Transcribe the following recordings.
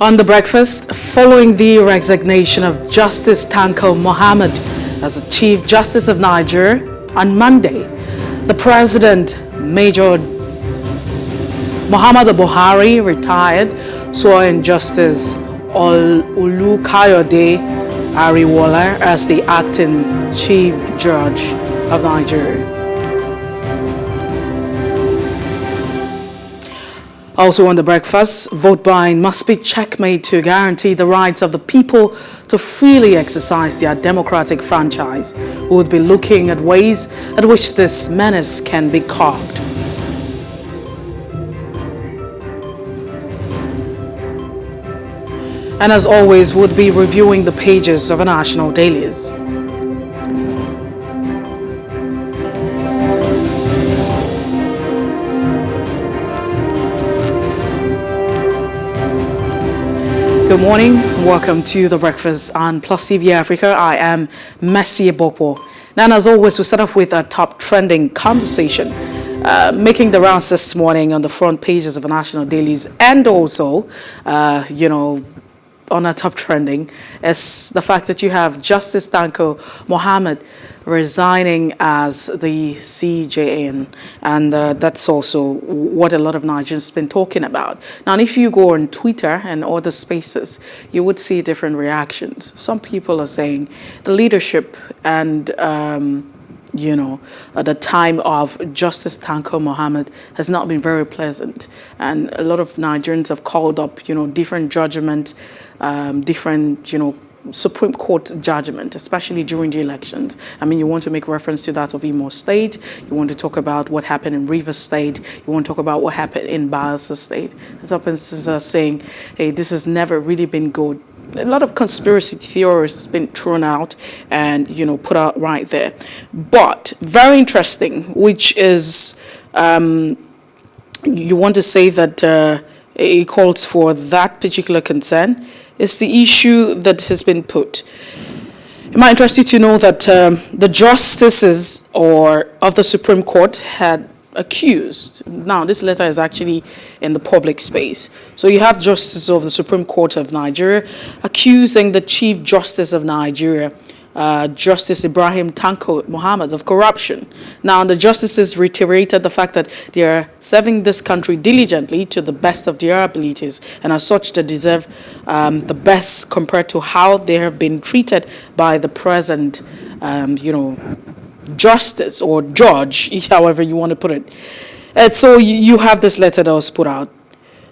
On the breakfast, following the resignation of Justice Tanko Mohammed as the Chief Justice of Nigeria on Monday, the President, Major Muhammadu Buhari, retired, sworn Justice Olukayode Ariwola as the acting Chief Judge of Nigeria. Also on the breakfast, vote buying must be checkmate to guarantee the rights of the people to freely exercise their democratic franchise. We would be looking at ways at which this menace can be curbed. And as always, we'll be reviewing the pages of our national dailies. Good morning, welcome to The Breakfast on PlusTvAfrica. I am Messi Bokwo. Now, as always, we start off with a top trending conversation making the rounds this morning on the front pages of the national dailies, and also, on our top trending is the fact that you have Justice Tanko Mohammed resigning as the CJN, and that's also what a lot of Nigerians have been talking about. Now, if you go on Twitter and other spaces, you would see different reactions. Some people are saying the leadership and at the time of Justice Tanko Mohammed has not been very pleasant, and a lot of Nigerians have called up, different judgments, different, Supreme Court judgment, especially during the elections. I mean, you want to make reference to that of Imo State. You want to talk about what happened in Rivers State. You want to talk about what happened in Bayelsa State. Some persons are saying, hey, this has never really been good. A lot of conspiracy theories have been thrown out and, put out right there. But very interesting, which is, you want to say that it calls for that particular concern, is the issue that has been put. It might interest you to know that the justices of the Supreme Court had accused. Now, this letter is actually in the public space. So you have justices of the Supreme Court of Nigeria accusing the Chief Justice of Nigeria, Justice Ibrahim Tanko Mohammed, of corruption. Now, the justices reiterated the fact that they are serving this country diligently to the best of their abilities, and as such, they deserve the best compared to how they have been treated by the present, justice or judge, however you want to put it. And so you have this letter that was put out.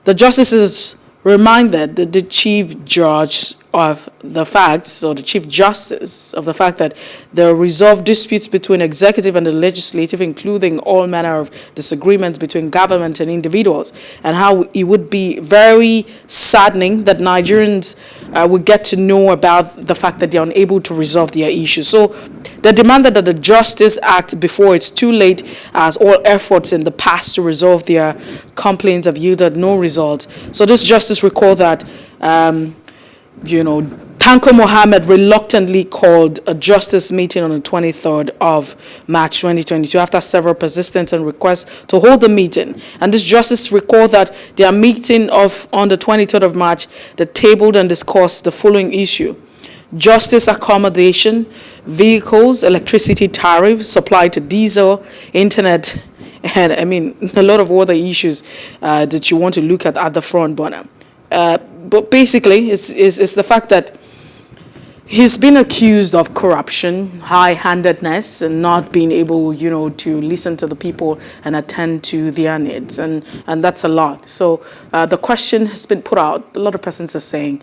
The justices reminded the chief judge of the facts, or the chief justice of the fact that the resolved disputes between executive and the legislative, including all manner of disagreements between government and individuals, and how it would be very saddening that Nigerians would get to know about the fact that they're unable to resolve their issues. So they demanded that the Justice act before it's too late, as all efforts in the past to resolve their complaints have yielded no result. So this justice recalled that Tanko Mohammed reluctantly called a justice meeting on the 23rd of March 2022 after several persistence and requests to hold the meeting. And this justice recalled that their meeting on the 23rd of March, they tabled and discussed the following issue: justice accommodation, vehicles, electricity tariffs, supply to diesel, internet, and a lot of other issues that you want to look at the front burner. But basically, it's the fact that he's been accused of corruption, high-handedness, and not being able, to listen to the people and attend to their needs, and that's a lot. So the question has been put out. A lot of persons are saying,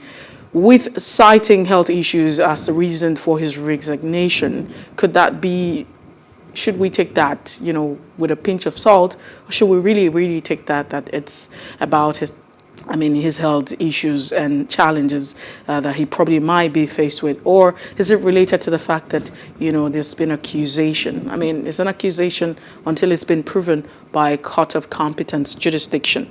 with citing health issues as the reason for his resignation, should we take that, with a pinch of salt, or should we really, really take that it's about his health issues and challenges that he probably might be faced with? Or is it related to the fact that, there's been accusation? It's an accusation until it's been proven by a court of competence jurisdiction.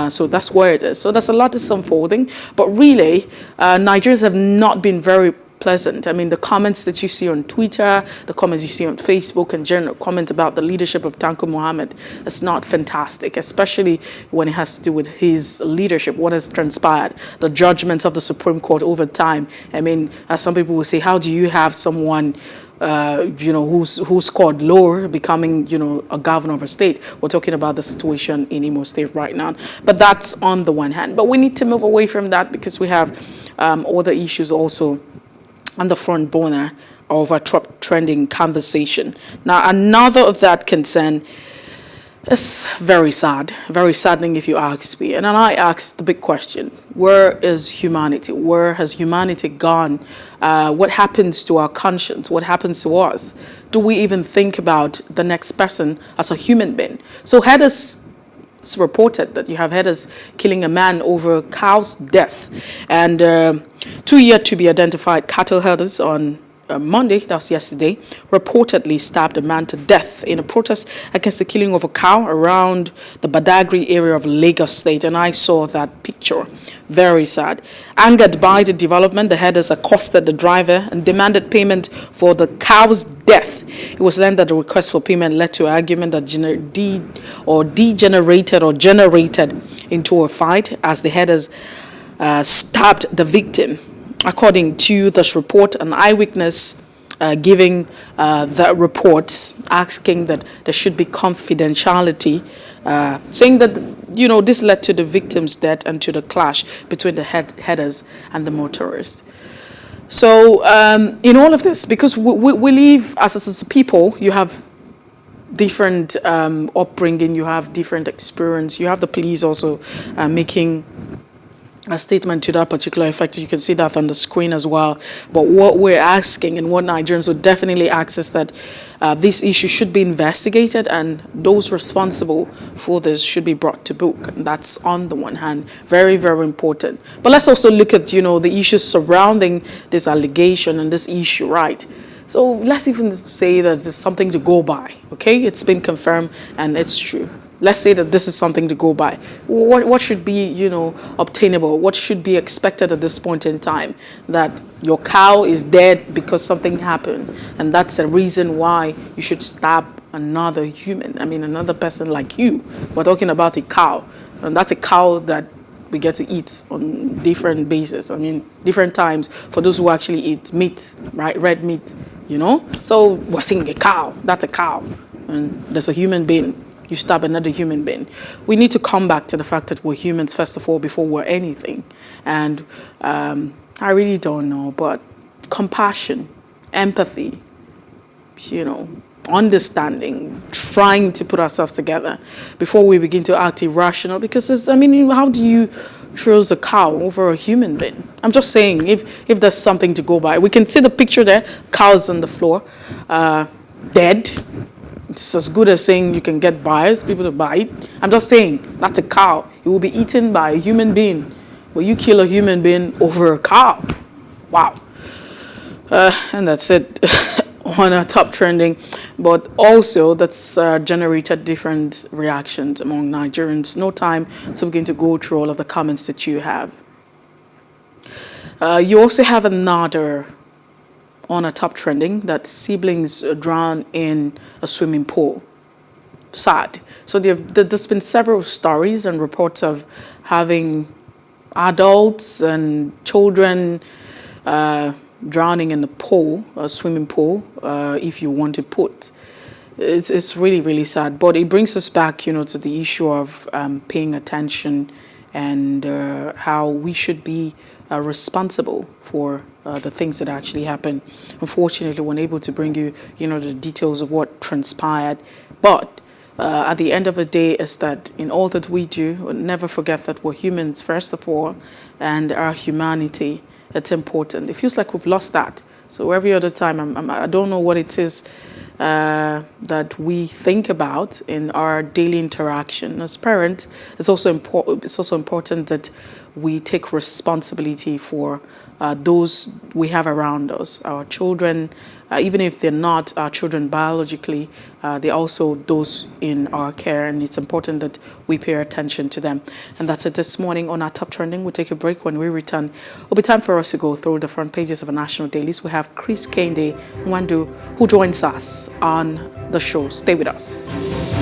So that's where it is. So there's a lot that's unfolding. But really, Nigerians have not been very pleasant. I mean, the comments that you see on Twitter, the comments you see on Facebook, and general comments about the leadership of Tanko Mohammed is not fantastic, especially when it has to do with his leadership, what has transpired, the judgments of the Supreme Court over time. I mean, as some people will say, how do you have someone who scored lower becoming, a governor of a state? We're talking about the situation in Imo State right now. But that's on the one hand. But we need to move away from that because we have other issues also on the front burner of a trending conversation. Now, another of that concern is very sad, very saddening if you ask me. And then I ask the big question, where is humanity? Where has humanity gone? What happens to our conscience? What happens to us? Do we even think about the next person as a human being? So headers, it's reported that you have headers killing a man over cow's death. And 2 yet to be identified cattle herders on Monday, that was yesterday, reportedly stabbed a man to death in a protest against the killing of a cow around the Badagry area of Lagos State. And I saw that picture. Very sad. Angered by the development, the headers accosted the driver and demanded payment for the cow's death. It was then that the request for payment led to an argument that degenerated into a fight as the headers stabbed the victim. According to this report, an eyewitness giving the report, asking that there should be confidentiality, saying that, this led to the victim's death and to the clash between the headers and the motorist. So in all of this, because we live as a people, you have different upbringing, you have different experience, you have the police also making a statement to that particular effect. You can see that on the screen as well. But what we're asking and what Nigerians would definitely ask is that this issue should be investigated and those responsible for this should be brought to book. And that's on the one hand, very, very important. But let's also look at, the issues surrounding this allegation and this issue, right? So let's even say that there's something to go by, okay? It's been confirmed and it's true. Let's say that this is something to go by. What should be, obtainable? What should be expected at this point in time? That your cow is dead because something happened. And that's a reason why you should stab another human. I mean, another person like you. We're talking about a cow. And that's a cow that we get to eat on different bases. I mean, different times for those who actually eat meat, right? Red meat, So we're saying a cow. That's a cow. And there's a human being. You stab another human being. We need to come back to the fact that we're humans, first of all, before we're anything. And I really don't know, but compassion, empathy, understanding, trying to put ourselves together before we begin to act irrational. Because, how do you throws a cow over a human being? I'm just saying, if there's something to go by. We can see the picture there, cows on the floor, dead. It's as good as saying you can get buyers, people to buy it. I'm just saying, that's a cow. It will be eaten by a human being. But you kill a human being over a cow. Wow. And that's it on our top trending. But also, that's generated different reactions among Nigerians. No time, so we're going to go through all of the comments that you have. You also have another on a top trending, that siblings drown in a swimming pool. Sad. So there's been several stories and reports of having adults and children drowning in the pool, a swimming pool, if you want to put. It's really, really sad. But it brings us back, to the issue of paying attention and how we should be responsible for the things that actually happen. Unfortunately, we're unable to bring you, the details of what transpired. But at the end of the day, is that in all that we do, never forget that we're humans first of all, and our humanity. It's important. It feels like we've lost that. So every other time, I don't know what it is that we think about in our daily interaction. As parents, it's also important that we take responsibility for those we have around us, our children, even if they're not our children biologically, they're also those in our care, and it's important that we pay attention to them. And that's it this morning on our Top Trending. We'll take a break. When we return, it'll be time for us to go through the front pages of our national dailies. We have Chris Kende Nwandu, who joins us on the show. Stay with us.